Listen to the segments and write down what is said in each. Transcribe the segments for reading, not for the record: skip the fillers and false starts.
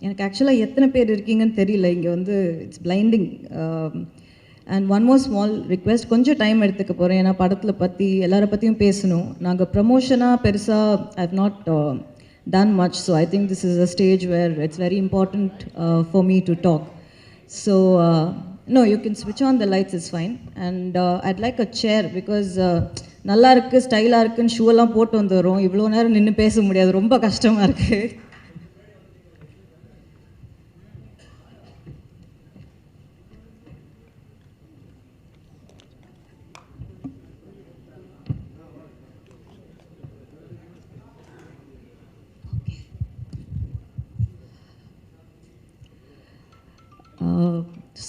எனக்கு ஆக்சுவலாக எத்தனை பேர் இருக்கீங்கன்னு தெரியல, இங்கே வந்து it's blinding. And one more small request, கொஞ்சம் டைம் எடுத்துக்க போகிறேன், ஏன்னா படத்தில் பற்றி எல்லாரை பற்றியும் பேசணும். நாங்கள் ப்ரமோஷனாக பெருசாக I have not done much, so I think this is a stage where it's very important for me to talk. So no, you can switch on the lights, it's fine. And I'd like a chair because நல்லா இருக்குது, ஸ்டைலாக இருக்குன்னு ஷூவெல்லாம் போட்டு வந்துடுறோம், இவ்வளோ நேரம் நின்று பேச முடியாது, ரொம்ப கஷ்டமாக இருக்குது.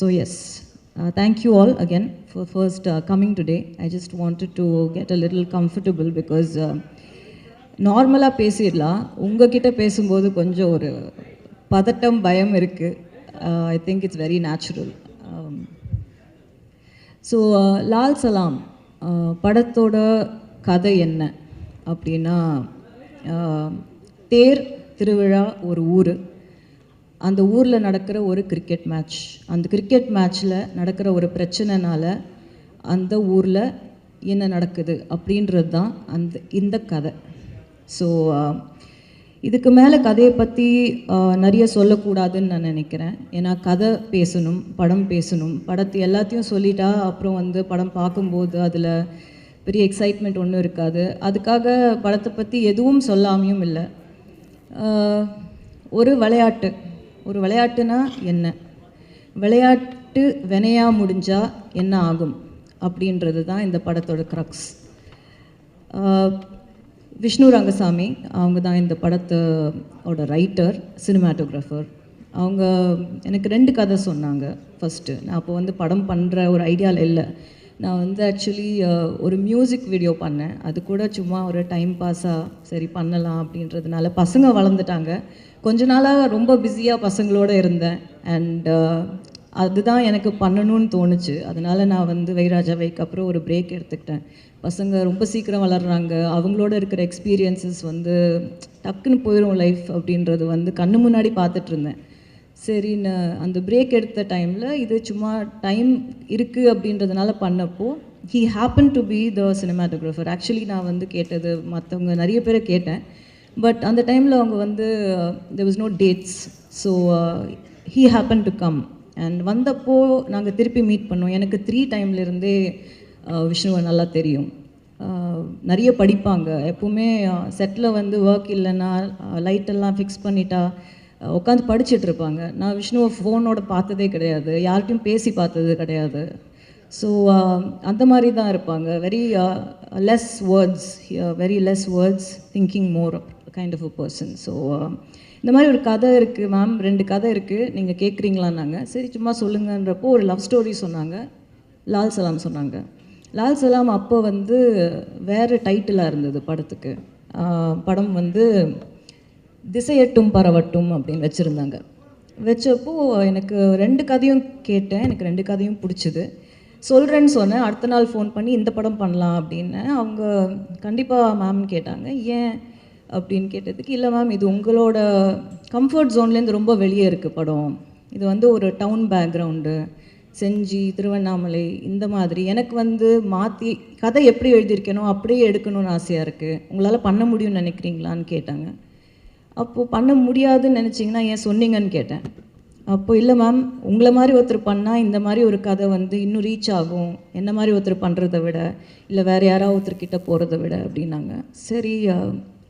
So yes, thank you all again for first coming today. I just wanted to get a little comfortable because நார்மலாக பேசிடலாம், உங்ககிட்ட பேசும்போது கொஞ்சம் ஒரு பதட்டம் பயம் இருக்குது. I think it's very natural. So Lal Salaam படத்தோட கதை என்ன அப்படின்னா, தேர் திருவிழா ஒரு ஊர், அந்த ஊரில் நடக்கிற ஒரு கிரிக்கெட் மேட்ச், அந்த கிரிக்கெட் மேட்ச்சில் நடக்கிற ஒரு பிரச்சனைனால அந்த ஊரில் என்ன நடக்குது அப்படின்றது தான் இந்த கதை. ஸோ இதுக்கு மேலே கதையை பற்றி நிறைய சொல்லக்கூடாதுன்னு நான் நினைக்கிறேன். ஏன்னா கதை பேசணும், படம் பேசணும், படத்தை எல்லாத்தையும் சொல்லிட்டா அப்புறம் வந்து படம் பார்க்கும்போது அதில் பெரிய எக்ஸைட்மெண்ட் ஒன்றும் இருக்காது. அதுக்காக படத்தை பற்றி எதுவும் சொல்லாமையும் இல்லை. ஒரு விளையாட்டுனா என்ன, விளையாட்டு வினையாக முடிஞ்சால் என்ன ஆகும் அப்படின்றது தான் இந்த படத்தோட க்ரக்ஸ். விஷ்ணு ரங்கசாமி அவங்க தான் இந்த படத்தோட ரைட்டர், சினிமாட்டோகிராஃபர். அவங்க எனக்கு 2 கதை சொன்னாங்க. ஃபஸ்ட்டு நான் அப்போ வந்து படம் பண்ணுற ஒரு ஐடியாவில் இல்லை, நான் வந்து ஆக்சுவலி ஒரு மியூசிக் வீடியோ பண்ணேன், அது கூட சும்மா ஒரு டைம் பாஸாக சரி பண்ணலாம் அப்படின்றதுனால. பசங்க வளர்ந்துட்டாங்க, கொஞ்ச நாளாக ரொம்ப பிஸியாக பசங்களோடு இருந்தேன். அண்ட் அதுதான் எனக்கு பண்ணணும்னு தோணுச்சு. அதனால் நான் வந்து வைராஜாவைக்கு அப்புறம் ஒரு பிரேக் எடுத்துக்கிட்டேன். பசங்க ரொம்ப சீக்கிரம் வளர்கிறாங்க, அவங்களோட இருக்கிற எக்ஸ்பீரியன்ஸஸ் வந்து டக்குன்னு போயிடும் லைஃப் அப்படின்றது வந்து கண்ணு முன்னாடி பார்த்துட்டு இருந்தேன். சரின்னு அந்த பிரேக் எடுத்த டைமில் இது சும்மா டைம் இருக்குது அப்படின்றதுனால பண்ணப்போ he happen to be the cinematographer. Actually நான் வந்து கேட்டது மற்றவங்க நிறைய பேரை கேட்டேன், பட் அந்த டைமில் அவங்க வந்து there was no dates, so he happened to come. And வந்தப்போ நாங்கள் திருப்பி மீட் பண்ணோம். எனக்கு 3 டைம்லேருந்தே விஷ்ணுவை நல்லா தெரியும். நிறைய படிப்பாங்க, எப்போவுமே செட்டில் வந்து ஒர்க் இல்லைன்னா லைட்டெல்லாம் ஃபிக்ஸ் பண்ணிட்டா உட்காந்து படிச்சுட்ருப்பாங்க. நான் விஷ்ணுவை ஃபோனோட பார்த்ததே கிடையாது, யார்கிட்டையும் பேசி பார்த்தது கிடையாது. ஸோ அந்த மாதிரி தான் இருப்பாங்க. Very less words thinking more kind of a person. So இந்த மாதிரி ஒரு கதை இருக்குது மேம், 2 கதை இருக்குது, நீங்கள் கேட்குறீங்களான்னாங்க. சரி சும்மா சொல்லுங்கன்றப்போ ஒரு லவ் ஸ்டோரி சொன்னாங்க, லால் சலாம் சொன்னாங்க. லால் சலாம் அப்போ வந்து வேறு டைட்டிலாக இருந்தது படத்துக்கு. படம் வந்து திசையட்டும் பரவட்டும் அப்படின்னு வச்சுருந்தாங்க. வச்சப்போ எனக்கு 2 கதையும் கேட்டேன், எனக்கு 2 கதையும் பிடிச்சிது. சொல்கிறேன்னு சொன்னேன், அடுத்த நாள் ஃபோன் பண்ணி இந்த படம் பண்ணலாம் அப்படின்னு. அவங்க கண்டிப்பாக மேம்னு கேட்டாங்க. ஏன் அப்படின்னு கேட்டதுக்கு, இல்லை மேம் இது உங்களோட கம்ஃபர்ட் ஜோன்லேருந்து ரொம்ப வெளியே இருக்குது படம், இது வந்து ஒரு டவுன் பேக்ரவுண்டு, செஞ்சி, திருவண்ணாமலை இந்த மாதிரி. எனக்கு வந்து மாற்றி கதை எப்படி எழுதியிருக்கேனோ அப்படியே எடுக்கணும்னு ஆசையாக இருக்குது, உங்களால் பண்ண முடியும்னு நினைக்கிறீங்களான்னு கேட்டாங்க. அப்போது பண்ண முடியாதுன்னு நினச்சிங்கன்னா ஏன் சொன்னீங்கன்னு கேட்டேன். அப்போ இல்லை மேம், உங்களை மாதிரி ஒருத்தர் பண்ணால் இந்த மாதிரி ஒரு கதை வந்து இன்னும் ரீச் ஆகும், என்ன மாதிரி ஒருத்தர் பண்ணுறதை விட, இல்லை வேறு யாராவது ஒருத்தர்கிட்ட போகிறத விட அப்படின்னாங்க. சரி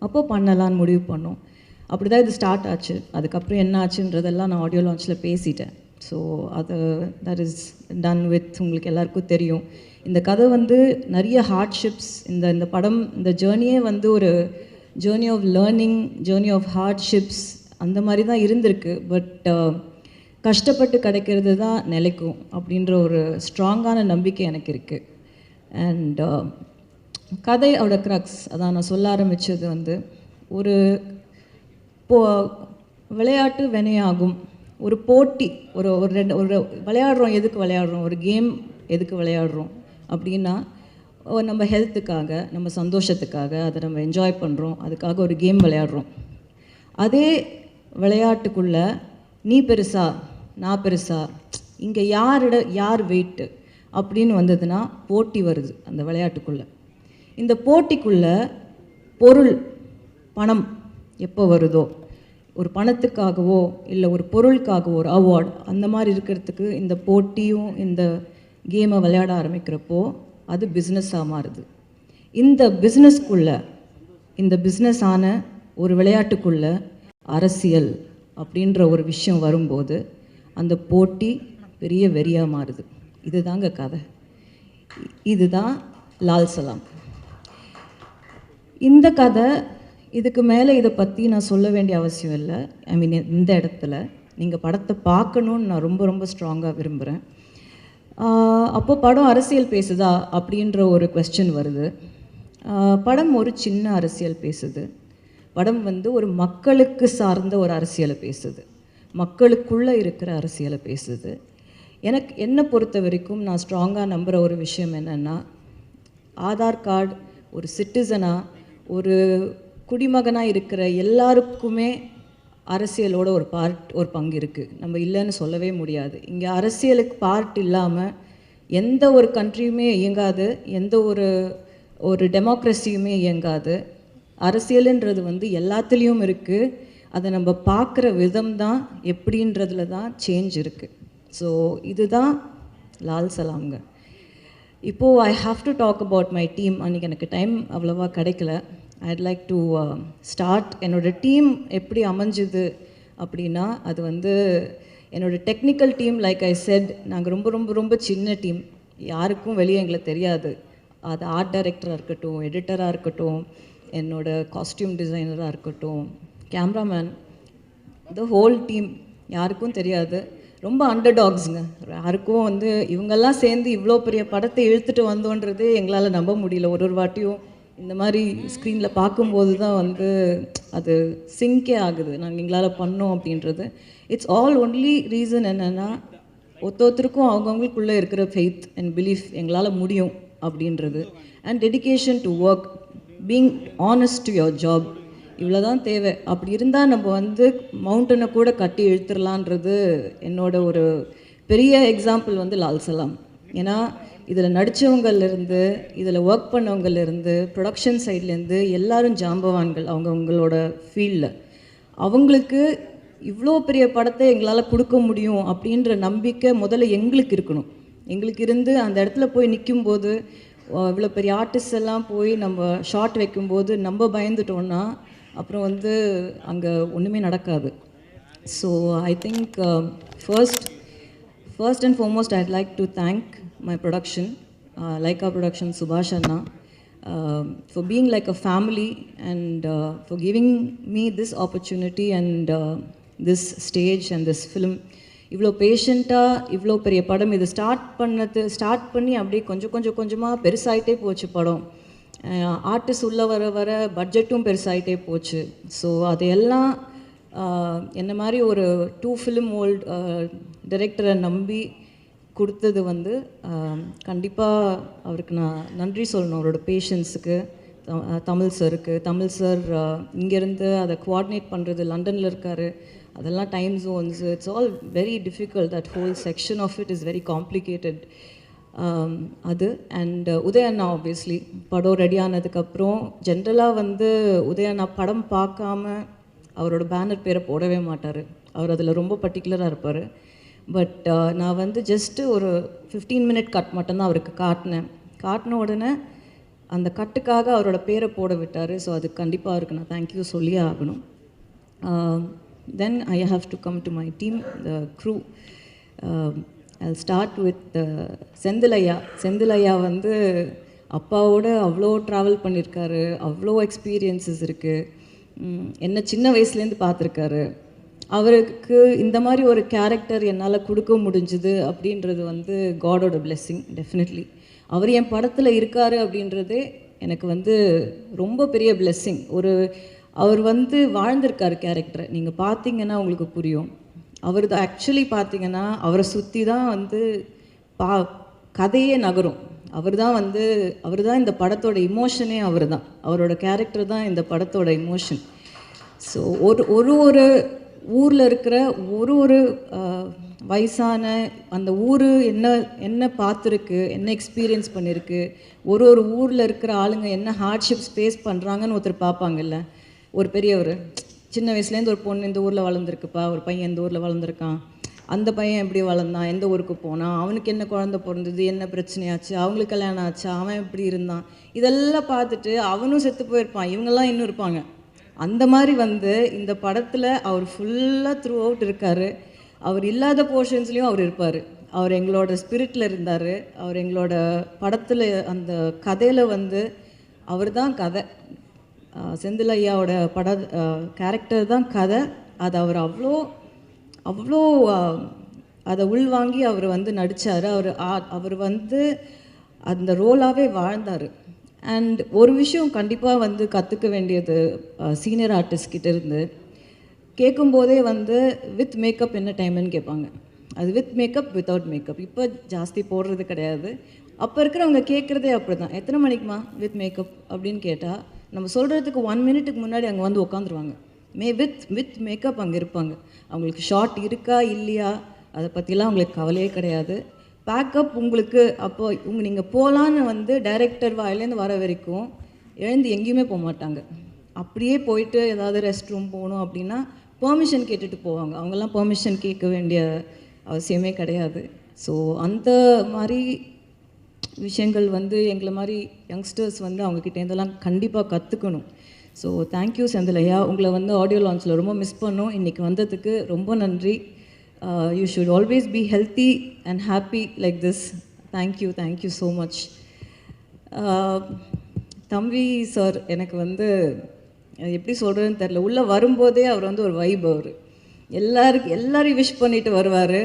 அப்போது பண்ணலான்னு முடிவு பண்ணோம். அப்படி தான் இது ஸ்டார்ட் ஆச்சு. அதுக்கப்புறம் என்ன ஆச்சுன்றதெல்லாம் நான் ஆடியோ லான்ச்சில் பேசிட்டேன். ஸோ அது தட் இஸ் டன் வித். உங்களுக்கு எல்லாருக்கும் தெரியும் இந்த கதை வந்து நிறைய ஹார்ட்ஷிப்ஸ், இந்த படம் இந்த ஜேர்னியே வந்து ஒரு journey of learning, journey of hardships அந்த மாதிரி தான் இருந்திருக்கு. பட் கஷ்டப்பட்டு கிடைக்கிறது தான் நிலைக்கும் அப்படின்ற ஒரு ஸ்ட்ராங்கான நம்பிக்கை எனக்கு இருக்குது. அண்ட் கதையோட க்ரக்ஸ் அதான் நான் சொல்ல ஆரம்பித்தது வந்து, ஒரு விளையாட்டு வினையாகும், ஒரு போட்டி, ஒரு விளையாடுறோம். எதுக்கு விளையாடுறோம்? ஒரு கேம் எதுக்கு விளையாடுறோம் அப்படின்னா, நம்ம ஹெல்த்துக்காக, நம்ம சந்தோஷத்துக்காக, அதை நம்ம என்ஜாய் பண்ணுறோம், அதுக்காக ஒரு கேம் விளையாடுறோம். அதே விளையாட்டுக்குள்ள நீ பெருசா நான் பெருசா, இங்கே யார் வெயிட்டு அப்படின்னு வந்ததுன்னா போட்டி வருது அந்த விளையாட்டுக்குள்ளே. இந்த போட்டிக்குள்ளே பொருள் பணம் எப்போ வருதோ, ஒரு பணத்துக்காகவோ இல்லை ஒரு பொருளுக்காகவோ ஒரு அவார்டு அந்த மாதிரி இருக்கிறதுக்கு இந்த போட்டியும் இந்த கேமை விளையாட ஆரம்பிக்கிறப்போ அது பிஸ்னஸாக மாறுது. இந்த பிஸ்னஸ்க்குள்ளே இந்த பிஸ்னஸான ஒரு விளையாட்டுக்குள்ளே அரசியல் அப்படின்ற ஒரு விஷயம் வரும்போது அந்த போட்டி பெரிய வெறியாக மாறுது. இதுதாங்க கதை. இதுதான் லால் சலாம். இந்த கதை இதுக்கு மேலே இதை பற்றி நான் சொல்ல வேண்டிய அவசியம் இல்லை. ஐ மீன் இந்த இடத்துல நீங்கள் படத்தை பார்க்கணுன்னு நான் ரொம்ப ரொம்ப ஸ்ட்ராங்காக விரும்புகிறேன். அப்போ படம் அரசியல் பேசுதா அப்படின்ற ஒரு கொஸ்டின் வருது. படம் ஒரு சின்ன அரசியல் பேசுது. படம் வந்து ஒரு மக்களுக்கு சார்ந்த ஒரு அரசியலை பேசுது, மக்களுக்குள்ளே இருக்கிற அரசியலை பேசுது. என்னை பொறுத்த வரைக்கும் நான் ஸ்ட்ராங்காக நம்புகிற ஒரு விஷயம் என்னென்னா, ஆதார் கார்டு ஒரு சிட்டிசனாக ஒரு குடிமகனாக இருக்கிற எல்லாருக்குமே அரசியலோட ஒரு பங்கு இருக்குது. நம்ம இல்லைன்னு சொல்லவே முடியாது. இங்கே அரசியலுக்கு பார்ட் இல்லாமல் எந்த ஒரு கண்ட்ரியுமே இயங்காது, எந்த ஒரு டெமோக்ரஸியுமே இயங்காது. அரசியலுன்றது வந்து எல்லாத்துலேயும் இருக்குது. அதை நம்ம பார்க்குற விதம் தான் எப்படின்றதுல தான் சேஞ்ச் இருக்குது. ஸோ இதுதான் லால் சலாம்ங்க. இப்போது I have to talk about my team. அன்றைக்கி எனக்கு டைம் அவ்வளோவா கிடைக்கல. I'd like to start. என்னோடய டீம் எப்படி அமைஞ்சுது அப்படின்னா, அது வந்து என்னோடய technical team. Like I said, நாங்கள் ரொம்ப ரொம்ப ரொம்ப சின்ன டீம். யாருக்கும் வெளியே எங்களுக்கு தெரியாது. அது ஆர்ட் டைரக்டராக இருக்கட்டும், எடிட்டராக இருக்கட்டும், என்னோடய காஸ்டியூம் டிசைனராக இருக்கட்டும், கேமராமேன், த ஹோல் டீம் யாருக்கும் தெரியாது. ரொம்ப அண்டர்டாக்ஸுங்க. யாருக்கும் வந்து இவங்கெல்லாம் சேர்ந்து இவ்வளோ பெரிய படத்தை இழுத்துட்டு வந்தோன்றது எங்களால் நம்ப முடியல. ஒரு வாட்டியும் இந்த மாதிரி ஸ்க்ரீனில் பார்க்கும்போது தான் வந்து அது சிங்கே ஆகுது, நாங்கள் எங்களால் பண்ணோம் அப்படின்றது. இட்ஸ் ஆல் ஒன்லி ரீசன் என்னென்னா, ஒருத்தருக்கும் அவங்கவுங்களுக்குள்ளே இருக்கிற ஃபெய்த் அண்ட் பிலீஃப் எங்களால் முடியும் அப்படின்றது. And dedication to work, being honest to your job, இவ்வளோ தான் தேவை. அப்படி இருந்தால் நம்ம வந்து மவுண்டனை கூட கட்டி இழுத்துடலான்றது என்னோட ஒரு பெரிய எக்ஸாம்பிள் வந்து லால் சலாம். ஏன்னா இதில் நடித்தவங்கலேருந்து, இதில் ஒர்க் பண்ணவங்கலேருந்து, ப்ரொடக்ஷன் சைட்லேருந்து எல்லாரும் ஜாம்பவான்கள் அவங்களோட ஃபீல்டில். அவங்களுக்கு இவ்வளோ பெரிய படத்தை எங்களால் கொடுக்க முடியும் அப்படின்ற நம்பிக்கை முதல்ல எங்களுக்கு இருக்கணும். எங்களுக்கு இருந்து அந்த இடத்துல போய் நிற்கும்போது, இவ்வளோ பெரிய ஆர்டிஸ்ட் எல்லாம் போய் நம்ம ஷார்ட் வைக்கும்போது நம்ம பயந்துட்டோன்னா அப்புறம் வந்து அங்கே ஒன்றுமே நடக்காது. So I think first and foremost IIT like to thank my production, Lyca production, சுபாஷ் அண்ணா, for being like a family and for giving me this opportunity and this stage and this film. இவ்வளோ பேஷண்ட்டாக இவ்வளோ பெரிய படம் இது start பண்ணி அப்படியே கொஞ்சமாக பெருசாகிட்டே போச்சு படம். ஆர்டிஸ்ட் உள்ளே வர வர பட்ஜெட்டும் பெருசாகிட்டே போச்சு. ஸோ அதையெல்லாம் என்ன மாதிரி ஒரு 2 ஃபிலிம் ஓல்டு டைரக்டரை நம்பி கொடுத்தது வந்து கண்டிப்பாக அவருக்கு நான் நன்றி சொல்லணும். அவரோட பேஷன்ஸுக்கு, தமிழ் சார் இங்கேருந்து அதை கோஆர்டினேட் பண்ணுறது, லண்டனில் இருக்கார், அதெல்லாம் time zones, it's all very difficult. That whole section of it is very complicated. அது அண்ட் உதயண்ணா ஆப்வியஸ்லி படம் ரெடி ஆனதுக்கப்புறம் ஜென்ரலாக வந்து உதயண்ணா படம் பார்க்காம அவரோட பேனர் பேரை போடவே மாட்டார். அவர் அதில் ரொம்ப பர்டிகுலராக இருப்பார். பட் நான் வந்து ஜஸ்ட்டு ஒரு 15 மினிட் கட் மட்டும்தான் அவருக்கு காட்டின உடனே அந்த கட்டுக்காக அவரோட பேரை போட விட்டார். ஸோ அது கண்டிப்பாக அவருக்கு நான் தேங்க்யூ சொல்லியே ஆகணும். Then I have to come to my team, the crew. I'll start with செந்திலையா வந்து அப்பாவோட அவ்வளோ ட்ராவல் பண்ணியிருக்காரு, அவ்வளோ எக்ஸ்பீரியன்ஸஸ் இருக்குது. என்ன சின்ன வயசுலேருந்து பார்த்துருக்காரு. அவருக்கு இந்த மாதிரி ஒரு கேரக்டர் என்னால் கொடுக்க முடிஞ்சுது அப்படின்றது வந்து காடோட பிளெஸ்ஸிங் டெஃபினெட்லி. அவர் என் படத்தில் இருக்கார் அப்படின்றதே எனக்கு வந்து ரொம்ப பெரிய பிளெஸ்ஸிங். அவர் வந்து வாழ்ந்திருக்கார் கேரக்டரை. நீங்கள் பார்த்தீங்கன்னா உங்களுக்கு புரியும். அவர் ஆக்சுவலி பார்த்தீங்கன்னா அவரை சுற்றி தான் வந்து கதையே நகரும். அவர் தான் இந்த படத்தோட இமோஷனே அவரோட கேரக்டர் தான் இந்த படத்தோட இமோஷன். ஸோ ஒரு ஊரில் இருக்கிற ஒரு ஒரு வயசான அந்த ஊர் என்ன என்ன பார்த்துருக்கு, என்ன எக்ஸ்பீரியன்ஸ் பண்ணியிருக்கு, ஒரு ஒரு ஊரில் இருக்கிற ஆளுங்க என்ன ஹார்ட்ஷிப்ஸ் ஃபேஸ் பண்ணுறாங்கன்னு ஒருத்தர் பார்ப்பாங்கல்ல. ஒரு பெரியவர் சின்ன வயசுலேருந்து ஒரு பொண்ணு இந்த ஊரில் வளர்ந்துருக்குப்பா, ஒரு பையன் இந்த ஊரில் வளர்ந்துருக்கான், அந்த பையன் எப்படி வளர்ந்தான், எந்த ஊருக்கு போனான், அவனுக்கு என்ன குழந்தை பிறந்தது, என்ன பிரச்சனையாச்சு, அவங்களுக்கு கல்யாணம் ஆச்சு, அவன் எப்படி இருந்தான், இதெல்லாம் பார்த்துட்டு அவனும் செத்து போயிருப்பான், இவங்கெல்லாம் இன்னும் இருப்பாங்க. அந்த மாதிரி வந்து இந்த படத்தில் அவர் ஃபுல்லாக த்ரூ அவுட் இருக்கார். அவர் இல்லாத போர்ஷன்ஸ்லேயும் அவர் இருப்பார். அவர் எங்களோட ஸ்பிரிட்டில் இருந்தார். அவர் எங்களோட படத்தில் அந்த கதையில் வந்து அவர் தான் கதை. செந்தில் ஐயாவோட கேரக்டர் தான் கதை. அது அவர் அவ்வளோ அவ்வளோ அதை உள்வாங்கி அவர் வந்து நடித்தார். அவர் வந்து அந்த ரோலாகவே வாழ்ந்தார். அண்ட் ஒரு விஷயம் கண்டிப்பாக வந்து கற்றுக்க வேண்டியது சீனியர் ஆர்டிஸ்ட் கிட்ட இருந்து, கேட்கும்போதே வந்து வித் மேக்கப் என்ன டைம்னு கேட்பாங்க. அது வித் மேக்கப் வித்தவுட் மேக்கப் இப்போ ஜாஸ்தி போடுறது கிடையாது. அப்போ இருக்கிறவங்க கேட்குறதே அப்படி தான், எத்தனை மணிக்குமா வித் மேக்கப் அப்படின்னு கேட்டால் நம்ம சொல்கிறதுக்கு 1 மினிட்டுக்கு முன்னாடி அங்கே வந்து உட்காந்துருவாங்க. வித் மேக்கப் அங்கே இருப்பாங்க. அவங்களுக்கு ஷார்ட் இருக்கா இல்லையா அதை பற்றிலாம் அவங்களுக்கு கவலையே கிடையாது. பேக்கப் உங்களுக்கு அப்போ நீங்கள் போகலான்னு வந்து டைரக்டர் வாயிலேருந்து வர வரைக்கும் எழுந்து எங்கேயுமே போக மாட்டாங்க. அப்படியே போயிட்டு ஏதாவது ரெஸ்ட் ரூம் போகணும் அப்படின்னா பெர்மிஷன் கேட்டுட்டு போவாங்க. அவங்கெல்லாம் பெர்மிஷன் கேட்க வேண்டிய அவசியமே கிடையாது. ஸோ அந்த மாதிரி விஷயங்கள் வந்து எங்களை மாதிரி யங்ஸ்டர்ஸ் வந்து அவங்கக்கிட்டேருந்தெல்லாம் கண்டிப்பாக கற்றுக்கணும். ஸோ தேங்க்யூ செந்திலையா, உங்களை வந்து ஆடியோ லான்ச்சில் ரொம்ப மிஸ் பண்ணோம். இன்றைக்கி வந்ததுக்கு ரொம்ப நன்றி. You should always be healthy and happy like this. Thank you so much. தம்பி சார் எனக்கு வந்து எப்படி சொல்கிறதுன்னு தெரில. உள்ளே வரும்போதே அவர் வந்து ஒரு வைப். எல்லாரையும் விஷ் பண்ணிட்டு வருவார்.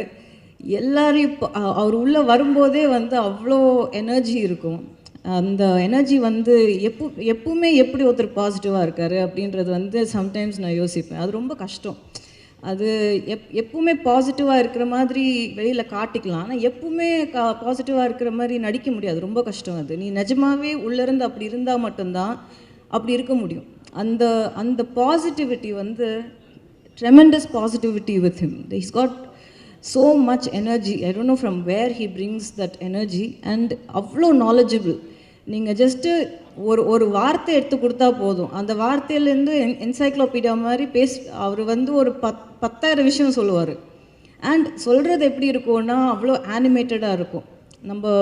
எல்லாரையும் அவர் உள்ளே வரும்போதே வந்து அவ்வளோ எனர்ஜி இருக்கும். அந்த எனர்ஜி வந்து எப்பவுமே எப்படி ஒருத்தர் பாசிட்டிவாக இருக்கார் அப்படின்றது வந்து சம்டைம்ஸ் நான் யோசிப்பேன். அது ரொம்ப கஷ்டம். அது எப்பவுமே பாசிட்டிவாக இருக்கிற மாதிரி வெளியில் காட்டிக்கலாம், ஆனால் எப்பவுமே பாசிட்டிவாக இருக்கிற மாதிரி நடிக்க முடியாது. ரொம்ப கஷ்டம். அது நீ நிஜமாகவே உள்ளேருந்து அப்படி இருந்தால் மட்டும்தான் அப்படி இருக்க முடியும். அந்த அந்த பாசிட்டிவிட்டி வந்து tremendous positivity with him. He's God so much energy. I don't know from where he brings that energy. And அவ்வளோ knowledgeable. நீங்கள் ஜஸ்ட்டு ஒரு வார்த்தை எடுத்து கொடுத்தா போதும், அந்த வார்த்தையிலேருந்து என்சைக்ளோபீடியா மாதிரி அவர் வந்து ஒரு 10,000 விஷயம் சொல்லுவார். அண்ட் சொல்கிறது எப்படி இருக்கும்னா அவ்வளோ ஆனிமேட்டடாக இருக்கும். நம்ம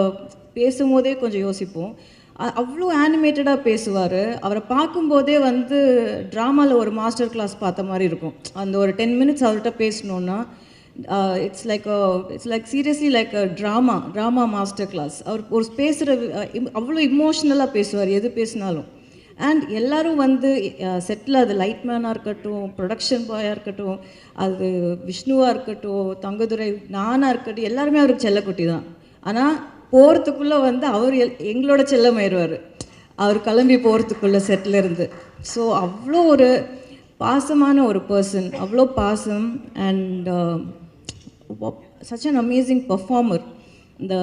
பேசும்போதே கொஞ்சம் யோசிப்போம். அவ்வளோ ஆனிமேட்டடாக பேசுவார். அவரை பார்க்கும்போதே வந்து ட்ராமாவில் ஒரு மாஸ்டர் கிளாஸ் பார்த்த மாதிரி இருக்கும். அந்த ஒரு 10 மினிட்ஸ் அவர்கிட்ட பேசணுன்னா it's like seriously like a drama master class. அவர் ஒரு பேசுகிற அவ்வளோ இமோஷ்னலாக பேசுவார் எது பேசினாலும். அண்ட் எல்லோரும் வந்து செட்டில், அது லைட்மேனாக இருக்கட்டும், ப்ரொடக்ஷன் பாயாக இருக்கட்டும், அது விஷ்ணுவாக இருக்கட்டும், தங்கதுரை, நானாக இருக்கட்டும், எல்லாருமே அவருக்கு செல்லக்குட்டி தான். ஆனால் போகிறதுக்குள்ளே வந்து அவர் எங்களோட செல்லமாயிடுவார் அவர் கிளம்பி போகிறதுக்குள்ளே செட்டில் இருந்து. ஸோ அவ்வளோ ஒரு பாசமான ஒரு பர்சன், அவ்வளோ பாசம். And such an amazing performer. இந்த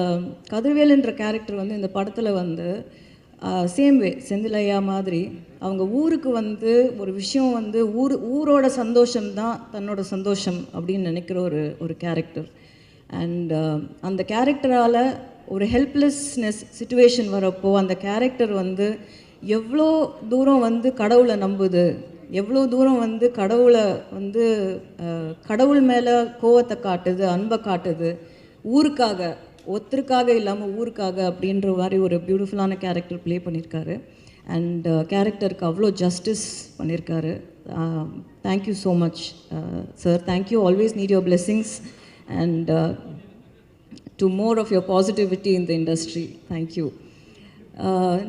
கதிர்வேலுன்ற கேரக்டர் வந்து இந்த படத்தில் வந்து சேம் வே செந்திலையா மாதிரி அவங்க ஊருக்கு வந்து ஒரு விஷயம் வந்து ஊரோட சந்தோஷம்தான் தன்னோட சந்தோஷம் அப்படின்னு நினைக்கிற ஒரு கேரக்டர். அண்ட் அந்த கேரக்டரால் ஒரு ஹெல்ப்லெஸ்னஸ் சிச்சுவேஷன் வரப்போ அந்த கேரக்டர் வந்து எவ்வளோ தூரம் வந்து கடவுளை நம்புது, எவ்வளோ தூரம் வந்து கடவுளை வந்து கடவுள் மேலே கோவத்தை காட்டுது, அன்பை காட்டுது, ஊருக்காக, ஒருத்தருக்காக இல்லாமல் ஊருக்காக அப்படின்ற மாதிரி ஒரு பியூட்டிஃபுல்லான கேரக்டர் ப்ளே பண்ணியிருக்காரு. அண்ட் கேரக்டருக்கு அவ்வளோ ஜஸ்டிஸ் பண்ணியிருக்காரு. Thank you so much sir. Thank you. Always need your blessings and to more of your positivity in the industry. Thank you.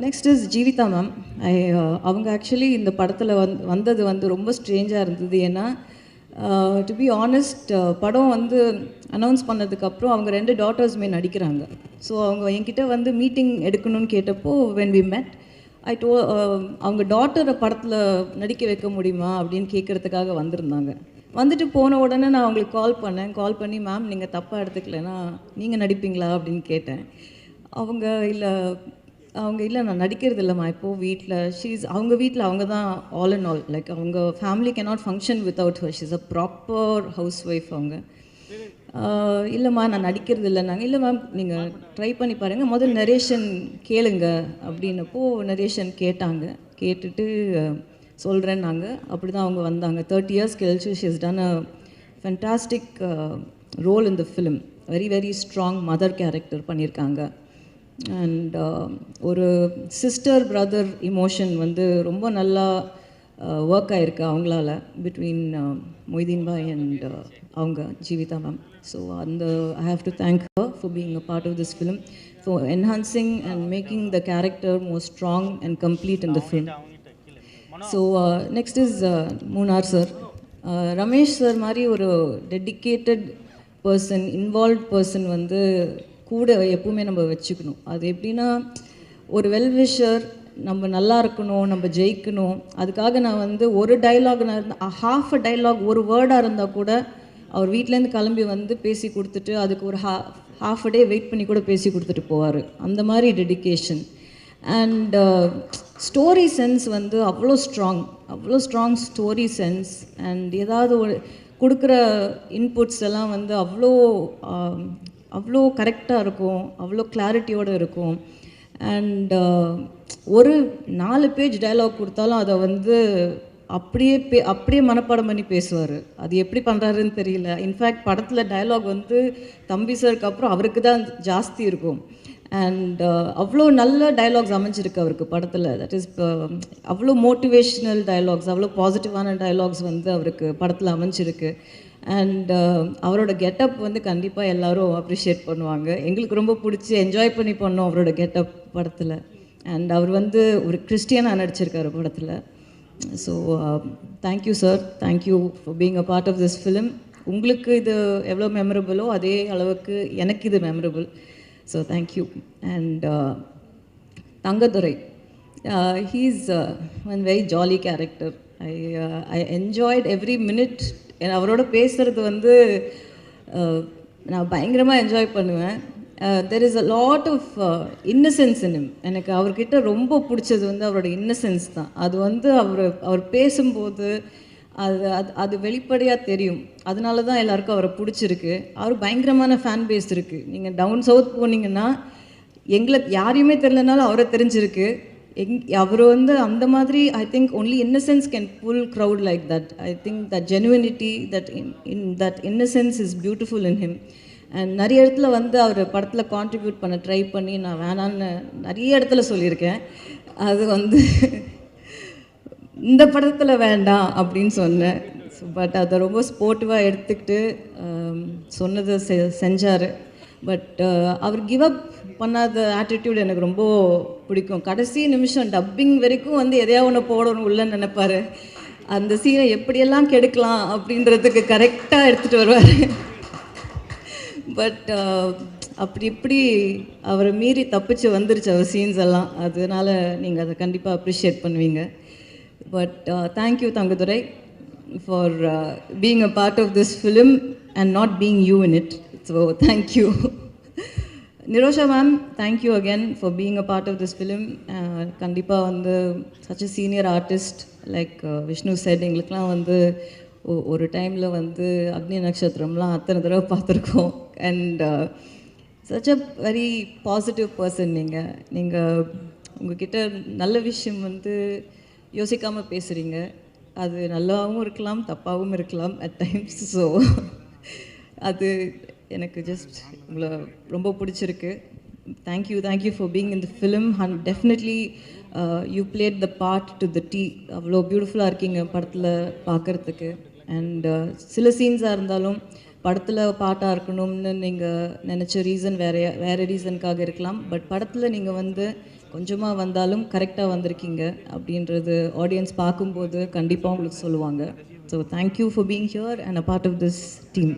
Next is Jeevitha ma'am. அவங்க ஆக்சுவலி இந்த படத்தில் வந்தது வந்து ரொம்ப ஸ்ட்ரேஞ்சாக இருந்தது. ஏன்னா டு பி ஆனஸ்ட், படம் வந்து அனௌன்ஸ் பண்ணதுக்கப்புறம் அவங்க 2 டாட்டர்ஸுமே நடிக்கிறாங்க. ஸோ அவங்க என்கிட்ட வந்து மீட்டிங் எடுக்கணும்னு கேட்டப்போ வென் வி மெட் அவங்க டாட்டரை படத்தில் நடிக்க வைக்க முடியுமா அப்படின்னு கேட்குறதுக்காக வந்திருந்தாங்க. வந்துட்டு போன உடனே நான் அவங்களுக்கு கால் பண்ணி மேம் நீங்கள் தப்பாக எடுத்துக்கலைன்னா நீங்கள் நடிப்பீங்களா அப்படின்னு கேட்டேன். அவங்க இல்லை அவங்க இல்லை நான் நடிக்கிறது இல்லைம்மா இப்போது வீட்டில் அவங்க வீட்டில் அவங்க தான் ஆல் அண்ட் ஆல் லைக் அவங்க family cannot function without her she's a proper house wife அவங்க. இல்லைம்மா நான் நடிக்கிறது இல்லை நாங்கள் இல்லை மேம் நீங்கள் ட்ரை பண்ணி பாருங்கள் முதல் நரேஷன் கேளுங்க அப்படின்னப்போ நரேஷன் கேட்டாங்க. கேட்டுட்டு சொல்கிறேன்னாங்க. அப்படி தான் அவங்க வந்தாங்க. 30 years கழிச்சு she has done a fantastic role in the film. Very very strong mother character பண்ணியிருக்காங்க. அண்ட் ஒரு சிஸ்டர் பிரதர் இமோஷன் வந்து ரொம்ப நல்லா ஒர்க் ஆகிருக்கு அவங்களால பிட்வீன் மொய்தீன் பாய் அண்ட் அவங்க ஜீவிதா மேம். ஸோ அந்த I have to thank her for being a part of this film, for enhancing and making the character more strong and complete in the film. So next is Moonar sir. Ramesh sir மாதிரி ஒரு dedicated person, involve person வந்து கூட எப்பவுமே நம்ம வச்சுக்கணும். அது எப்படின்னா ஒரு வெல்விஷர், நம்ம நல்லா இருக்கணும், நம்ம ஜெயிக்கணும். அதுக்காக நான் வந்து ஒரு டைலாக், நான் ஹாஃப் அ டைலாக் ஒரு வேர்டாக இருந்தால் கூட அவர் வீட்டிலேருந்து கிளம்பி வந்து பேசி கொடுத்துட்டு அதுக்கு ஒரு ஹாஃப் அ டே வெயிட் பண்ணி கூட பேசி கொடுத்துட்டு போவார். அந்த மாதிரி டெடிக்கேஷன். அண்ட் ஸ்டோரி சென்ஸ் வந்து அவ்வளோ ஸ்ட்ராங் ஸ்டோரி சென்ஸ். அண்ட் ஏதாவது ஒரு கொடுக்குற இன்புட்ஸ் எல்லாம் வந்து அவ்வளோ கரெக்டாக இருக்கும், அவ்வளோ கிளாரிட்டியோடு இருக்கும். அண்ட் ஒரு 4 பேஜ் டைலாக் கொடுத்தாலும் அதை வந்து அப்படியே மனப்பாடம் பண்ணி பேசுவார். அது எப்படி பண்ணுறாருன்னு தெரியல. இன்ஃபேக்ட் படத்தில் டைலாக் வந்து தம்பி சாருக்கு அப்புறம் அவருக்கு தான் ஜாஸ்தி இருக்கும். அண்ட் அவ்வளோ நல்ல டைலாக்ஸ் அமைஞ்சிருக்கு அவருக்கு படத்தில். தட் இஸ் அவ்வளோ மோட்டிவேஷ்னல் டைலாக்ஸ், அவ்வளோ பாசிட்டிவான டைலாக்ஸ் வந்து அவருக்கு படத்தில் அமைஞ்சிருக்கு. அண்ட் அவரோட கெட்டப் வந்து கண்டிப்பாக எல்லோரும் அப்ரிஷியேட் பண்ணுவாங்க. எங்களுக்கு ரொம்ப பிடிச்சி என்ஜாய் பண்ணி பண்ணோம் அவரோட கெட்டப் படத்தில். அண்ட் அவர் வந்து ஒரு கிறிஸ்டியனாக நடிச்சிருக்காரு படத்தில். So thank you sir, thank you for being a part of this film. உங்களுக்கு இது எவ்வளோ மெமரபிளோ அதே அளவுக்கு எனக்கு இது memorable. So thank you. And Thangadurai, he's one very jolly character. I enjoyed every minute. அவரோட பேசுகிறது வந்து நான் பயங்கரமாக என்ஜாய் பண்ணுவேன். There is a lot of innocence in him. எனக்கு அவர்கிட்ட ரொம்ப பிடிச்சது வந்து அவரோட இன்னசென்ஸ் தான். அது வந்து அவர் பேசும்போது அது வெளிப்படையாக தெரியும். அதனால தான் எல்லாருக்கும் அவரை பிடிச்சிருக்கு. அவர் பயங்கரமான ஃபேன் பேஸ் இருக்குது. நீங்கள் டவுன் சவுத் போனீங்கன்னா எங்களை யாரையுமே தெரிலனாலும் அவரை தெரிஞ்சிருக்கு. அவர் வந்து அந்த மாதிரி I think only innocence can pull crowd like that. I think that genuinity, that innocence is beautiful in him. And நிறைய இடத்துல வந்து அவர் படத்தில் கான்ட்ரிபியூட் பண்ண ட்ரை பண்ணி நான் வேணான்னு நிறைய இடத்துல சொல்லியிருக்கேன். அது வந்து இந்த படத்தில் வேண்டாம் அப்படின்னு சொன்னேன். பட் அதை ரொம்ப ஸ்போர்ட்டிவாக எடுத்துக்கிட்டு சொன்னதை செஞ்சார். பட் அவர் கிவ் அப் பண்ணாத ஆட்டிடியூட் எனக்கு ரொம்ப பிடிக்கும். கடைசி நிமிஷம் டப்பிங் வரைக்கும் வந்து எதையா ஒன்று போடணும் உள்ளன்னு நினைப்பார். அந்த சீனை எப்படியெல்லாம் கெடுக்கலாம் அப்படின்றதுக்கு கரெக்டாக எடுத்துகிட்டு வருவார். பட் அப்படி இப்படி அவரை மீறி தப்பிச்சு வந்துருச்சு அவர் சீன்ஸ் எல்லாம். அதனால நீங்கள் அதை கண்டிப்பாக அப்ரிஷியேட் பண்ணுவீங்க. But thank you Thangadurai for being a part of this film and not being you in it. So thank you. Nirosha ma'am, thank you again for being a part of this film. கண்டிப்பாக வந்து such a senior artist like Vishnu said, எங்களுக்கெலாம் வந்து ஒரு டைமில் வந்து அக்னி நட்சத்திரம்லாம் அத்தனை தடவை பார்த்துருக்கோம். And such a very positive person. நீங்கள் உங்ககிட்ட நல்ல விஷயம் வந்து யோசிக்காமல் பேசுகிறீங்க. அது நல்லாவும் இருக்கலாம், தப்பாகவும் இருக்கலாம் அட் டைம்ஸ். ஸோ அது எனக்கு ஜஸ்ட் உங்களை ரொம்ப பிடிச்சிருக்கு. Thank you for being in the film. Definitely you plate the part to the tea. அவ்வளோ பியூட்டிஃபுல்லாக இருக்கீங்க படத்தில் பார்க்குறதுக்கு. அண்ட் சில சீன்ஸாக இருந்தாலும் படத்தில் பாட்டாக இருக்கணும்னு நீங்கள் நினச்ச ரீசன் வேறு ரீசனுக்காக இருக்கலாம். பட் படத்தில் நீங்கள் வந்து கொஞ்சமாக வந்தாலும் கரெக்டாக வந்திருக்கீங்க அப்படின்றது ஆடியன்ஸ் பார்க்கும்போது கண்டிப்பாக உங்களுக்கு சொல்லுவாங்க. So thank you for being here and a part of this team.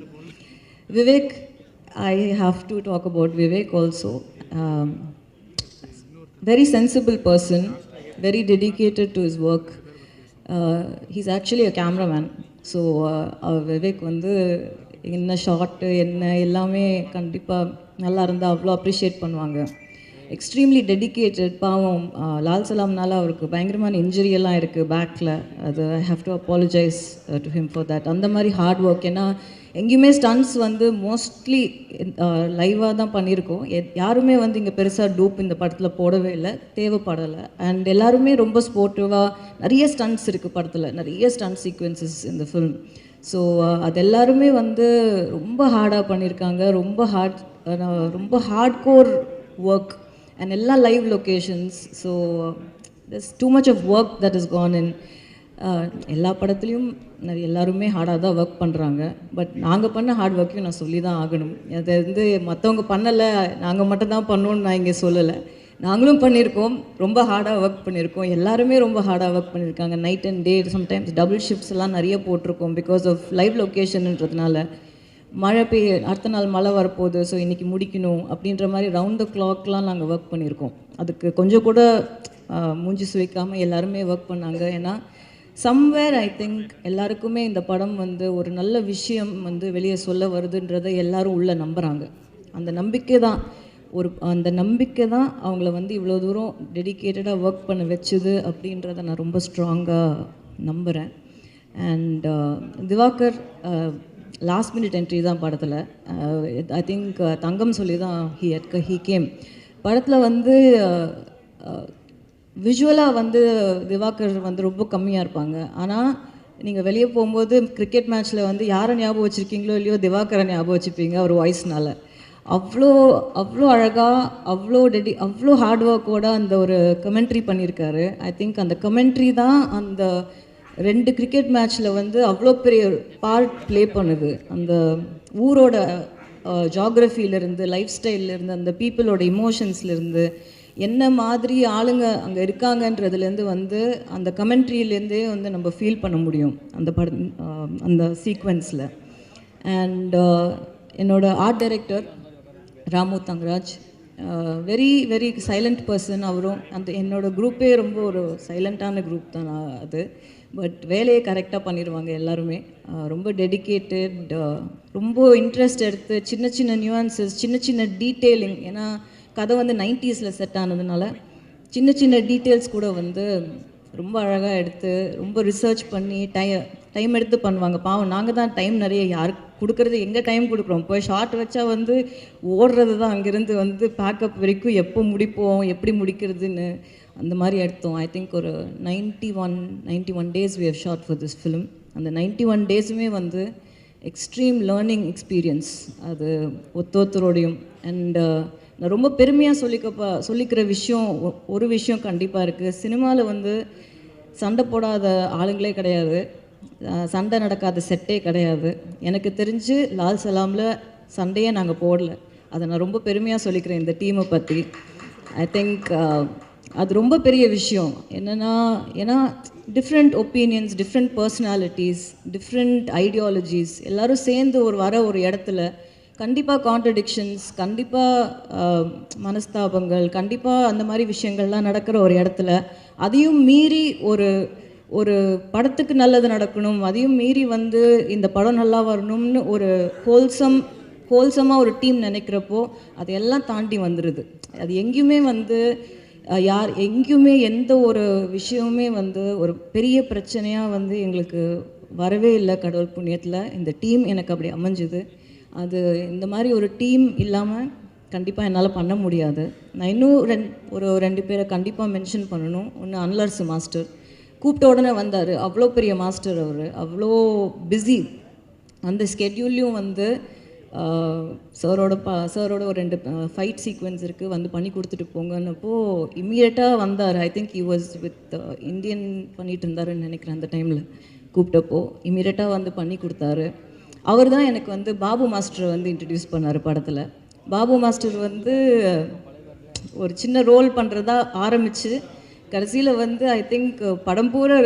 Vivek, I have to talk about Vivek also. Very sensible person, very dedicated to his work. He's actually a cameraman. So Vivek வந்து என்ன short என்ன எல்லாமே கண்டிப்பாக நல்லா இருந்தால் அவ்வளோ appreciate பண்ணுவாங்க. Extremely dedicated. பாவம் லால் சலாம்னால அவருக்கு பயங்கரமான இன்ஜுரி எல்லாம் இருக்குது பேக்கில். அது ஐ have to apologise to him for that. அந்த மாதிரி ஹார்ட் ஒர்க். ஏன்னா எங்கேயுமே ஸ்டன்ட்ஸ் வந்து மோஸ்ட்லி லைவாக தான் பண்ணியிருக்கோம். யாருமே வந்து இங்கே பெருசாக டூப் இந்த படத்தில் போடவே இல்லை, தேவைப்படலை. அண்ட் எல்லாருமே ரொம்ப ஸ்போர்ட்டிவாக, நிறைய ஸ்டன்ட்ஸ் இருக்குது படத்தில், நிறைய ஸ்டன்ட் சீக்வன்சஸ் இந்த ஃபில்ம். ஸோ அது எல்லாருமே வந்து ரொம்ப ஹார்டாக பண்ணியிருக்காங்க. ரொம்ப ஹார்ட் கோர் ஒர்க் அண்ட் எல்லா live locations. So there's too much of work that has gone in. எல்லா படத்துலையும் எல்லாருமே ஹார்டாக தான் ஒர்க் பண்ணுறாங்க. பட் நாங்கள் பண்ண ஹார்ட் ஒர்க்கையும் நான் சொல்லி தான் ஆகணும். அதை வந்து மற்றவங்க பண்ணலை, நாங்கள் மட்டும் தான் பண்ணோன்னு நான் இங்கே சொல்லலை. நாங்களும் பண்ணியிருக்கோம், ரொம்ப ஹார்டாக ஒர்க் பண்ணியிருக்கோம். எல்லாருமே ரொம்ப ஹார்டாக ஒர்க் பண்ணியிருக்காங்க. Night and day, sometimes double shifts எல்லாம் நிறைய போட்டிருக்கோம் பிகாஸ் ஆஃப் லைவ் லொக்கேஷன்ன்றதுனால. மழை அடுத்த நாள் மழை வரப்போகுது, ஸோ இன்றைக்கி முடிக்கணும் அப்படின்ற மாதிரி ரவுண்ட் த கிளாக்லாம் நாங்கள் ஒர்க் பண்ணியிருக்கோம். அதுக்கு கொஞ்சம் கூட மூஞ்சி சுவைக்காமல் எல்லாருமே ஒர்க் பண்ணாங்க. ஏன்னா சம்வேர் ஐ திங்க் எல்லாருக்குமே இந்த படம் வந்து ஒரு நல்ல விஷயம் வந்து வெளியே சொல்ல வருதுன்றதை எல்லாரும் உள்ளே நம்புகிறாங்க. அந்த நம்பிக்கை தான் அவங்கள வந்து இவ்வளோ தூரம் டெடிக்கேட்டடாக ஒர்க் பண்ண வச்சுது அப்படின்றத நான் ரொம்ப ஸ்ட்ராங்காக நம்புகிறேன். And Dhivakar last minute entry தான் படத்தில். ஐ திங்க் தங்கம் சொல்லி தான் ஹீ கேம். படத்தில் வந்து விஷுவலாக வந்து திவாகர் வந்து ரொம்ப கம்மியாக இருப்பாங்க. ஆனால் நீங்கள் வெளியே போகும்போது கிரிக்கெட் மேட்ச்சில் வந்து யாரை ஞாபகம் வச்சுருக்கீங்களோ இல்லையோ, திவாகரை ஞாபகம் வச்சுப்பீங்க அவர் வாய்ஸ்னால். அவ்வளோ அழகாக, அவ்வளோ ஹார்ட் ஒர்க்கோட அந்த ஒரு கமெண்ட்ரி பண்ணியிருக்காரு. ஐ திங்க் அந்த கமெண்ட்ரி தான் அந்த 2 கிரிக்கெட் மேட்ச்சில் வந்து அவ்வளோ பெரிய பார்ட் ப்ளே பண்ணுது. அந்த ஊரோட ஜாகிரஃபியிலேருந்து, லைஃப் ஸ்டைல்லேருந்து, அந்த பீப்புளோட இமோஷன்ஸ்லேருந்து, என்ன மாதிரி ஆளுங்க அங்கே இருக்காங்கன்றதுலேருந்து வந்து அந்த கமெண்ட்ரியிலேருந்தே வந்து நம்ம ஃபீல் பண்ண முடியும் அந்த சீக்வென்ஸில். அண்ட் என்னோட art director Ramu Thangaraj, very very silent person. அவரும் என்னோட குரூப்பே ரொம்ப ஒரு சைலண்ட்டான குரூப் தான் அது. பட் வேலையை கரெக்டாக பண்ணிடுவாங்க எல்லாருமே. ரொம்ப டெடிக்கேட்டட், ரொம்ப இன்ட்ரெஸ்ட் எடுத்து சின்ன சின்ன நியூஆன்சஸ், சின்ன சின்ன டீட்டெயிலிங். ஏன்னா கதை வந்து 90s செட் ஆனதுனால சின்ன சின்ன டீட்டெயில்ஸ் கூட வந்து ரொம்ப அழகாக எடுத்து, ரொம்ப ரிசர்ச் பண்ணி டைம் எடுத்து பண்ணுவாங்க. பாவம், நாங்கள் தான் டைம் நிறைய யாருக்கு கொடுக்குறது, எங்கே டைம் கொடுக்குறோம். போய் ஷார்ட் வச்சா வந்து ஓடுறது தான், அங்கேருந்து வந்து பேக்கப் வரைக்கும் எப்போ முடிப்போம், எப்படி முடிக்கிறதுன்னு அந்த மாதிரி எடுத்தோம். ஐ திங்க் ஒரு 91 days we have shot for this film. அந்த 91 daysமே வந்து எக்ஸ்ட்ரீம் லேர்னிங் எக்ஸ்பீரியன்ஸ் அது ஒருத்தரோடையும். அண்ட் நான் ரொம்ப பெருமையாக சொல்லிக்கிற விஷயம் ஒரு விஷயம் கண்டிப்பாக இருக்குது. சினிமாவில் வந்து சண்டை போடாத ஆளுங்களே கிடையாது, சண்டை நடக்காத செட்டே கிடையாது. எனக்கு தெரிஞ்சு லால் சலாமில் சண்டையே நாங்கள் போடல. அதை நான் ரொம்ப பெருமையாக சொல்லிக்கிறேன் இந்த டீமை பற்றி. ஐ திங்க் அது ரொம்ப பெரிய விஷயம். ஏன்னா different opinions, different personalities, different ideologies எல்லோரும் சேர்ந்து ஒரு இடத்துல கண்டிப்பாக கான்ட்ரடிக்ஷன்ஸ், கண்டிப்பாக மனஸ்தாபங்கள், கண்டிப்பாக அந்த மாதிரி விஷயங்கள்லாம் நடக்கிற ஒரு இடத்துல அதையும் மீறி ஒரு படத்துக்கு நல்லது நடக்கணும், அதையும் மீறி வந்து இந்த படம் நல்லா வரணும்னு ஒரு ஹோல்சமாக ஒரு டீம் நினைக்கிறப்போ அதையெல்லாம் தாண்டி வந்துடுது. அது எங்கேயுமே வந்து எங்கேயுமே எந்த ஒரு விஷயமுமே வந்து ஒரு பெரிய பிரச்சனையாக வந்து எங்களுக்கு வரவே இல்லை. கடவுள் புண்ணியத்தில் இந்த டீம் எனக்கு அப்படி அமைஞ்சுது. அது இந்த மாதிரி ஒரு டீம் இல்லாமல் கண்டிப்பாக என்னால் பண்ண முடியாது. நான் இன்னும் ஒரு 2 பேரை கண்டிப்பாக மென்ஷன் பண்ணணும். ஒன்று அன்லர்ஸ் மாஸ்டர், கூப்பிட்ட உடனே வந்தார். அவ்வளோ பெரிய மாஸ்டர் அவர், அவ்வளோ பிஸி. அந்த ஸ்கெட்யூல்லையும் வந்து சாரோட ஒரு 2 ஃபைட் சீக்வன்ஸ் இருக்குது, வந்து பண்ணி கொடுத்துட்டு போங்கன்னப்போ இம்மீடியட்டாக வந்தார். I think he was with Indian பண்ணிகிட்டு இருந்தாருன்னு நினைக்கிறேன். அந்த டைமில் கூப்பிட்டப்போ இம்மீடியட்டாக வந்து பண்ணி கொடுத்தாரு. அவர் தான் எனக்கு வந்து பாபு மாஸ்டரை வந்து இன்ட்ரடியூஸ் பண்ணார் படத்தில். பாபு மாஸ்டர் வந்து ஒரு சின்ன ரோல் பண்ணுறதா ஆரம்பித்து கடைசியில் வந்து ஐ திங்க் படம் பூரா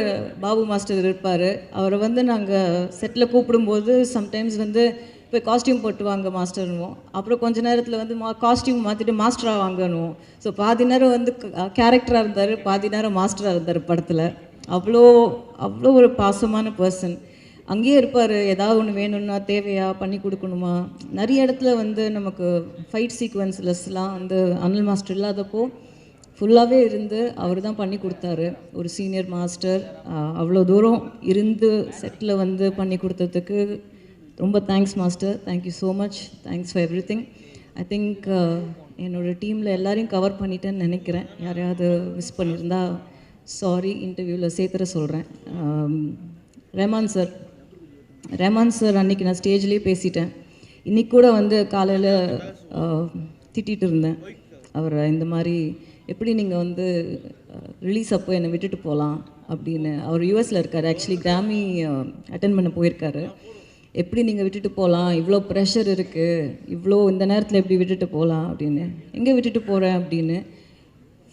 பாபு மாஸ்டர் இருப்பார். அவரை வந்து நாங்கள் செட்டில் கூப்பிடும்போது சம்டைம்ஸ் வந்து போய் காஸ்டியூம் போட்டு வாங்க மாஸ்டர்னுவோம். அப்புறம் கொஞ்ச நேரத்தில் வந்து காஸ்டியூம் மாற்றிட்டு மாஸ்டராக வாங்கணுவோம். ஸோ பாதி நேரம் வந்து கேரக்டராக இருந்தார், பாதி நேரம் மாஸ்டராக இருந்தார் படத்தில். அவ்வளோ ஒரு பாசமான பர்சன். அங்கேயே இருப்பார். ஏதாவது ஒன்று வேணும்னா தேவையா பண்ணி கொடுக்கணுமா, நிறைய இடத்துல வந்து நமக்கு ஃபைட் சீக்வன்ஸ்லஸ்லாம் வந்து அனில் மாஸ்டர் இல்லாதப்போ ஃபுல்லாகவே இருந்து அவர் தான் பண்ணி கொடுத்தாரு. ஒரு சீனியர் மாஸ்டர் அவ்வளோ தூரம் இருந்து செட்டில் வந்து பண்ணி கொடுத்ததுக்கு ரொம்ப thanks master. Thank you so much. Thanks for every thing. I think என்னோடய டீமில் எல்லாரையும் கவர் பண்ணிட்டேன்னு நினைக்கிறேன். யாரையாவது மிஸ் பண்ணியிருந்தா சாரி. இன்டர்வியூவில் சேர்த்துற சொல்கிறேன். ரஹ்மான் சார் அன்றைக்கி நான் ஸ்டேஜ்லேயே பேசிட்டேன். இன்றைக்கி கூட வந்து காலையில் திட்டிகிட்டு இருந்தேன் அவரை. இந்த மாதிரி எப்படி நீங்கள் வந்து ரிலீஸ் அப்போ என்னை விட்டுட்டு போகலாம் அப்படின்னு. அவர் யூஎஸில் இருக்கார். ஆக்சுவலி கிராமி அட்டன் பண்ண போயிருக்காரு. எப்படி நீங்கள் விட்டுட்டு போகலாம், இவ்வளோ ப்ரெஷர் இருக்குது, இவ்வளோ இந்த நேரத்தில் எப்படி விட்டுட்டு போகலாம் அப்படின்னு. எங்கே விட்டுட்டு போகிறேன் அப்படின்னு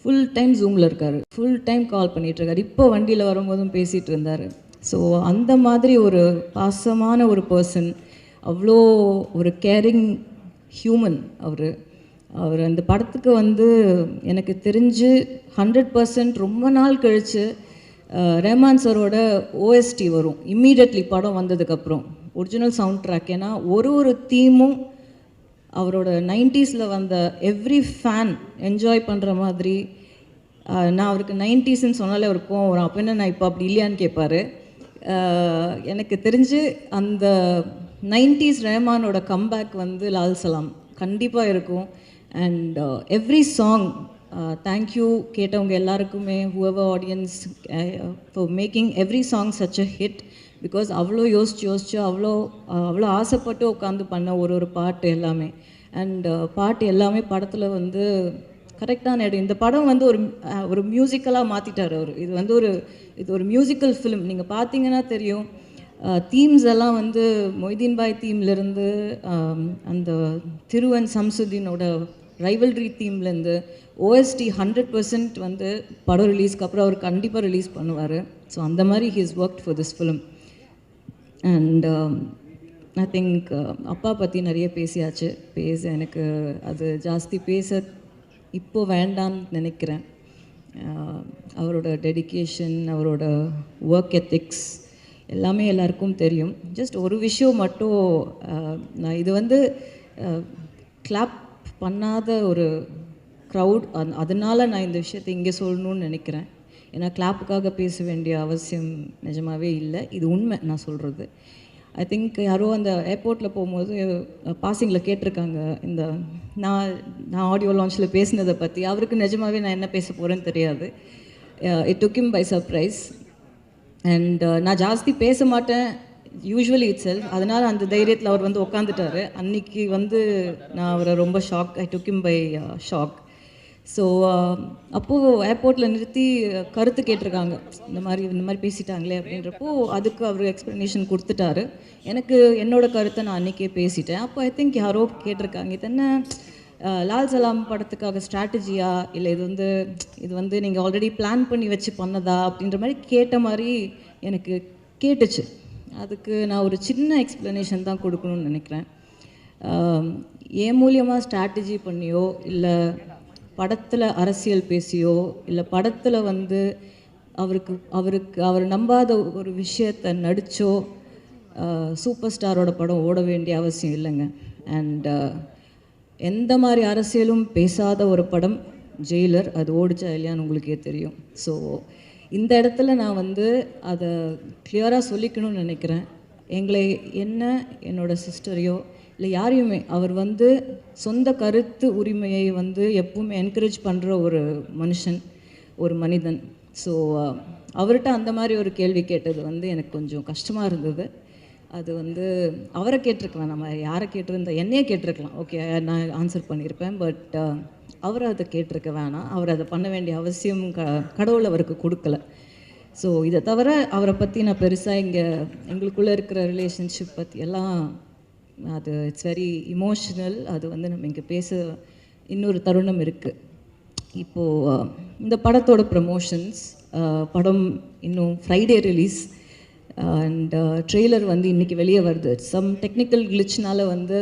ஃபுல் டைம் ஜூமில் இருக்கார். ஃபுல் டைம் கால் பண்ணிகிட்ருக்காரு. இப்போ வண்டியில் வரும்போதும் பேசிகிட்டு இருந்தார். ஸோ அந்த மாதிரி ஒரு பாசமான ஒரு பர்சன், அவ்வளோ ஒரு கேரிங் ஹியூமன் அவர் அந்த படத்துக்கு வந்து எனக்கு தெரிஞ்சு 100% ரொம்ப நாள் கழித்து ரஹ்மான் சாரோட ஓஎஸ்டி வரும் இம்மீடியட்லி படம் வந்ததுக்கப்புறம், ஒரிஜினல் சவுண்ட் ட்ராக். ஏன்னா ஒரு தீமும் அவரோட 90s வந்த எவ்ரி ஃபேன் என்ஜாய் பண்ணுற மாதிரி. நான் அவருக்கு 90ஸ்ன்னு சொன்னாலே அவர் கோவம் வரும். அப்போ என்ன நான் இப்போ அப்படி இல்லையான்னு கேட்பார். எனக்கு தெரிஞ்சு அந்த 90s ரஹ்மானோட கம்பேக் வந்து லால் சலாம் கண்டிப்பாக இருக்கும். அண்ட் எவ்ரி சாங் தேங்க்யூ கேட்டவங்க எல்லாருக்குமே, whoever audience, for making every song such a hit. Because அவ்வளோ யோசிச்சு அவ்வளோ ஆசைப்பட்டு உட்காந்து பண்ண ஒரு பாட்டு எல்லாமே. அண்ட் பாட்டு எல்லாமே படத்தில் வந்து கரெக்டான இடம். இந்த படம் வந்து ஒரு மியூசிக்கலாக மாற்றிட்டார் அவர். இது ஒரு மியூசிக்கல் ஃபிலிம். நீங்கள் பார்த்தீங்கன்னா தெரியும். தீம்ஸ் எல்லாம் வந்து மொய்தீன் பாய் தீம்லேருந்து, அந்த திருவன் சம்சுதீனோட ரைவல்ரி தீம்லேருந்து, ஓஎஸ்டி 100% வந்து படம் ரிலீஸ்க்கு அப்புறம் அவர் கண்டிப்பாக ரிலீஸ் பண்ணுவார். ஸோ அந்த மாதிரி he is worked for this film. And I think அப்பா பற்றி நிறைய பேசியாச்சு. எனக்கு அது ஜாஸ்தி பேச இப்போ வேண்டான்னு நினைக்கிறேன். அவரோட டெடிகேஷன், அவரோட ஒர்க் எத்திக்ஸ் எல்லாமே எல்லாருக்கும் தெரியும். ஜஸ்ட் ஒரு விஷயம் மட்டும், நான் இது வந்து கிளாப் பண்ணாத ஒரு க்ரௌட், அதனால் நான் இந்த விஷயத்தை இங்கே சொல்லணும்னு நினைக்கிறேன். ஏன்னா கிளாப்புக்காக பேச வேண்டிய அவசியம் நிஜமாகவே இல்லை. இது உண்மை நான் சொல்கிறது. ஐ திங்க் யாரோ அந்த ஏர்போர்ட்டில் போகும்போது பாசிங்கில் கேட்டிருக்காங்க இந்த நான் ஆடியோ லான்ச்சில் பேசினதை பற்றி. அவருக்கு நிஜமாகவே நான் என்ன பேச போகிறேன்னு தெரியாது. It took him by surprise. And நான் ஜாஸ்தி பேச மாட்டேன் யூஸ்வலி இட் செல்ஃப். அதனால் அந்த தைரியத்தில் அவர் வந்து உட்காந்துட்டார். அன்றைக்கி வந்து நான் அவரை ரொம்ப I took him by shock. So அப்போது ஏர்போர்ட்டில் நிறுத்தி கருத்து கேட்டிருக்காங்க. இந்த மாதிரி பேசிட்டாங்களே அப்படின்றப்போ அதுக்கு அவர் எக்ஸ்ப்ளனேஷன் கொடுத்துட்டாரு. எனக்கு என்னோடய கருத்தை நான் அன்றைக்கே பேசிட்டேன். அப்போ ஐ திங்க் யாரோ கேட்டிருக்காங்க, இது என்ன லால் சலாம் படத்துக்காக ஸ்ட்ராட்டஜியா, இல்லை இது வந்து நீங்கள் ஆல்ரெடி பிளான் பண்ணி வச்சு பண்ணதா அப்படின்ற மாதிரி கேட்ட மாதிரி எனக்கு கேட்டுச்சு. அதுக்கு நான் ஒரு சின்ன எக்ஸ்ப்ளனேஷன் தான் கொடுக்கணும்னு நினைக்கிறேன். என் மூலியமாக ஸ்ட்ராட்டஜி பண்ணியோ, இல்லை படத்தில் அரசியல் பேசியோ, இல்லை படத்தில் வந்து அவர் நம்பாத ஒரு விஷயத்தை நடித்தோ சூப்பர் ஸ்டாரோட படம் ஓட வேண்டிய அவசியம் இல்லைங்க. அண்ட் எந்த மாதிரி அரசியலும் பேசாத ஒரு படம் ஜெயிலர், அது ஓடிச்சா இல்லையான்னு உங்களுக்கே தெரியும். ஸோ இந்த இடத்துல நான் வந்து அதை கிளியராக சொல்லிக்கணும்னு நினைக்கிறேன். என்னோடய சிஸ்டரையோ இல்லை யாரையுமே அவர் வந்து சொந்த கருத்து உரிமையை வந்து எப்பவுமே என்கரேஜ் பண்ணுற ஒரு மனிதன். ஸோ அவர்கிட்ட அந்த மாதிரி ஒரு கேள்வி கேட்டது வந்து எனக்கு கொஞ்சம் கஷ்டமாக இருந்தது. அது வந்து அவரை கேட்டிருக்கலாம், நம்ம யாரை கேட்டிருந்தா என்னையே கேட்டிருக்கலாம், ஓகே நான் ஆன்சர் பண்ணியிருப்பேன். பட் அவரை அதை கேட்டிருக்க வேணாம். அவர் அதை பண்ண வேண்டிய அவசியம் கடவுள் அவருக்கு கொடுக்கல. ஸோ இதை தவிர அவரை பற்றி நான் பெருசாக எங்களுக்குள்ளே இருக்கிற ரிலேஷன்ஷிப் பற்றி எல்லாம் அது இட்ஸ் வெரி இமோஷ்னல். அது வந்து நம்ம இங்கே பேச இன்னொரு தருணம் இருக்குது. இப்போது இந்த படத்தோட ப்ரமோஷன்ஸ், படம் இன்னும் ஃப்ரைடே ரிலீஸ் அண்ட் ட்ரெய்லர் வந்து இன்றைக்கி வெளியே வருது. சம் டெக்னிக்கல் கிளிச்னால் வந்து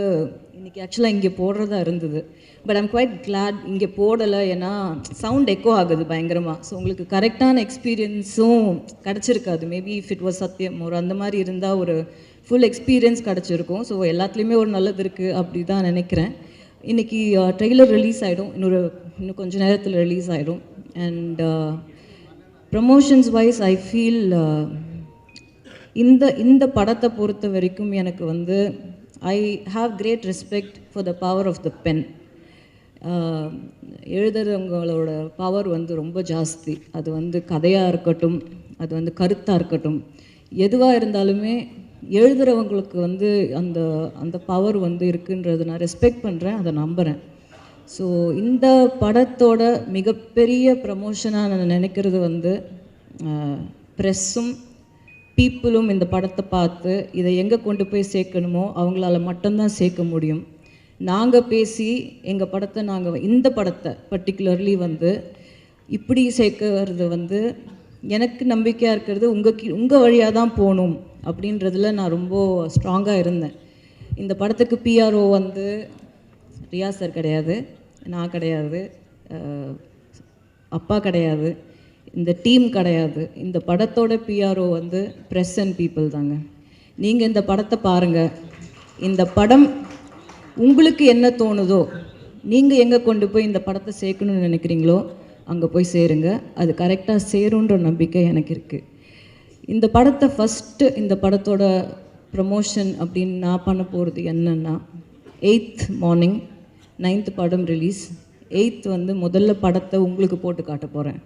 இன்றைக்கி ஆக்சுவலாக இங்கே போடுறதா இருந்தது. பட் ஐம் குவைட் கிளாட் இங்கே போடலை, ஏன்னா சவுண்ட் எக்கோ ஆகுது பயங்கரமாக. ஸோ உங்களுக்கு கரெக்டான எக்ஸ்பீரியன்ஸும் கிடச்சிருக்காது. மேபி இஃப் இட் வாஸ் சத்தியம் ஒரு அந்த மாதிரி இருந்தால் ஒரு ஃபுல் எக்ஸ்பீரியன்ஸ் கிடச்சிருக்கும். ஸோ எல்லாத்துலேயுமே ஒரு நல்லது இருக்குது அப்படி தான் நினைக்கிறேன். இன்றைக்கி ட்ரெய்லர் ரிலீஸ் ஆகிடும், இன்னும் கொஞ்சம் நேரத்தில் ரிலீஸ் ஆகிடும். And promotions wise I feel இந்த படத்தை பொறுத்த வரைக்கும் எனக்கு வந்து I have great respect for the power of the pen. எழுதுறவங்களோட பவர் வந்து ரொம்ப ஜாஸ்தி. அது வந்து கதையாக இருக்கட்டும், அது வந்து கருத்தாக இருக்கட்டும், எதுவாக இருந்தாலுமே எழுதுகிறவங்களுக்கு வந்து அந்த அந்த பவர் வந்து இருக்குன்றது நான் ரெஸ்பெக்ட் பண்ணுறேன், அதை நம்புகிறேன். ஸோ இந்த படத்தோட மிகப்பெரிய ப்ரமோஷனாக நான் நினைக்கிறது வந்து ப்ரெஸ்ஸும் பீப்புளும் இந்த படத்தை பார்த்து இதை எங்கே கொண்டு போய் சேர்க்கணுமோ அவங்களால மட்டும்தான் சேர்க்க முடியும். நாங்கள் பேசி எங்கள் படத்தை இந்த படத்தை பர்டிகுலர்லி வந்து இப்படி சேர்க்கறது வந்து எனக்கு நம்பிக்கையாக இருக்கிறது உங்கள் வழியாக தான் போகணும் அப்படின்றதுல நான் ரொம்ப ஸ்ட்ராங்காக இருந்தேன். இந்த படத்துக்கு பிஆர்ஓ வந்து ரியா சார் கிடையாது, நான் கிடையாது, அப்பா கிடையாது, இந்த டீம் கிடையாது. இந்த படத்தோட பிஆர்ஓ வந்து ப்ரெஸ் அண்ட் பீப்புள் தாங்க. நீங்கள் இந்த படத்தை பாருங்கள். இந்த படம் உங்களுக்கு என்ன தோணுதோ, நீங்கள் எங்கே கொண்டு போய் இந்த படத்தை சேர்க்கணும்னு நினைக்கிறீங்களோ அங்கே போய் சேருங்க. அது கரெக்டாக சேருன்ற நம்பிக்கை எனக்கு இருக்குது. இந்த படத்தை ஃபஸ்ட்டு இந்த படத்தோட ப்ரமோஷன் அப்படின்னு நான் பண்ண போகிறது என்னென்னா, 8th மார்னிங் 9th படம் ரிலீஸ். 8th வந்து முதல்ல படத்தை உங்களுக்கு போட்டு காட்ட போகிறேன்.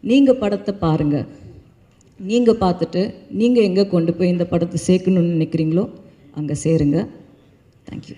நீங்கள் படத்தை பாருங்கள். நீங்கள் பார்த்துட்டு நீங்கள் எங்கே கொண்டு போய் இந்த படத்தை சேர்க்கணுன்னு நினைக்கிறீங்களோ அங்கே சேருங்க. தேங்க்யூ.